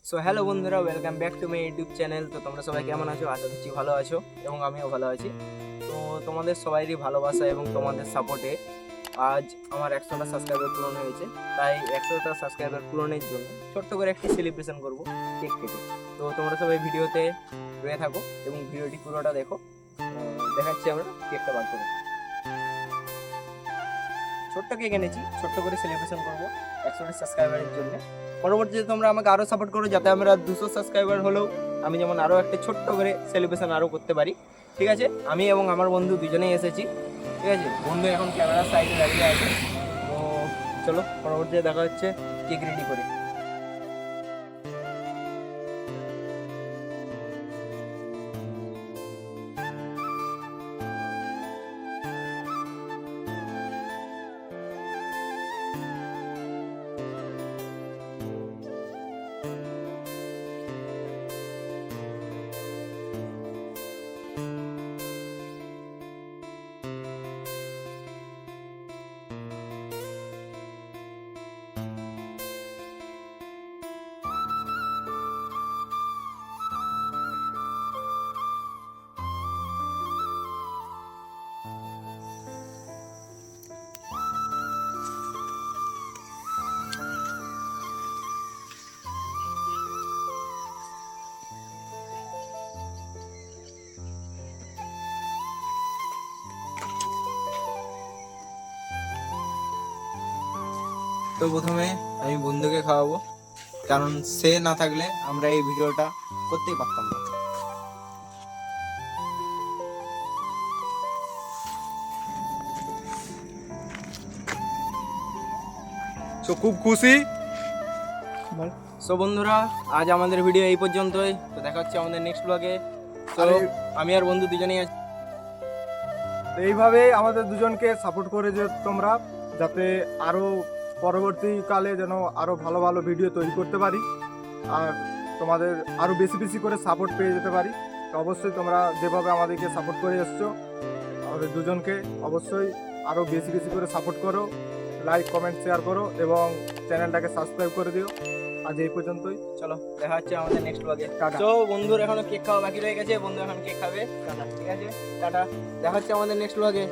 So hello বন্ধুরা, welcome back to my YouTube channel. তো তোমরা সবাই কেমন আছো? আশা করছি ভালো আছো এবং আমিও ভালো আছি। তো তোমাদের সবাইরই ভালোবাসা এবং তোমাদের সাপোর্টে আজ আমার 100টা সাবস্ক্রাইবার পূরণ হয়েছে। তাই 100টা সাবস্ক্রাইবার পূরণের জন্য ছোট্ট করে একটি সেলিব্রেশন করব কেক কেটে। তো তোমরা সবাই ভিডিওতে রয়ে থাকো এবং ভিডিওটি পুরোটা দেখো। দেখাচ্ছি আমরা কেকটা বার করে। ছোট্ট কেক এনেছি, ছোট্ট করে সেলিব্রেশন করবো 100টা সাবস্ক্রাইবারের জন্য। পরবর্তীতে তোমরা আমাকে আরও সাপোর্ট করো যাতে আমরা 200 সাবস্ক্রাইবার হলেও আমি যেমন আরও একটা ছোট্ট করে সেলিব্রেশন আরও করতে পারি। ঠিক আছে, আমি এবং আমার বন্ধু দুজনেই এসেছি। ঠিক আছে, বন্ধু এখন ক্যামেরার সাইডে দাঁড়িয়ে আছে। তো চলো পরবর্তীতে দেখা হচ্ছে কেক রেডি করে। তো প্রথমে আমি বন্ধুকে খাওয়াবো, কারণ সে না থাকলে আমরা এই ভিডিওটা করতেই পারতাম না। তো খুব খুশি। সো বন্ধুরা, আজ আমাদের ভিডিও এই পর্যন্তই। তো দেখা হচ্ছে আমাদের নেক্সট ব্লগে। তো আমি আর বন্ধু দুজনেই আছি। এইভাবেই আমাদের দুজনকে সাপোর্ট করে যে তোমরা, যাতে আরও পরবর্তীকালে যেন আরও ভালো ভালো ভিডিও তৈরি করতে পারি আর তোমাদের আরও বেশি বেশি করে সাপোর্ট পেয়ে যেতে পারি। তো অবশ্যই তোমরা যেভাবে আমাদেরকে সাপোর্ট করে এসছো, আমাদের দুজনকে অবশ্যই আরও বেশি বেশি করে সাপোর্ট করো, লাইক কমেন্ট শেয়ার করো এবং চ্যানেলটাকে সাবস্ক্রাইব করে দিও। আজ এই পর্যন্তই, চলো দেখা হচ্ছে আমাদের নেক্সট ব্লগে। টাটা। তো বন্ধুর এখনো কেক খাওয়া বাকি রয়ে গেছে, বন্ধু এখন কেক খাবে। টাটা, ঠিক আছে, টাটা, দেখা হচ্ছে আমাদের নেক্সট ব্লগে।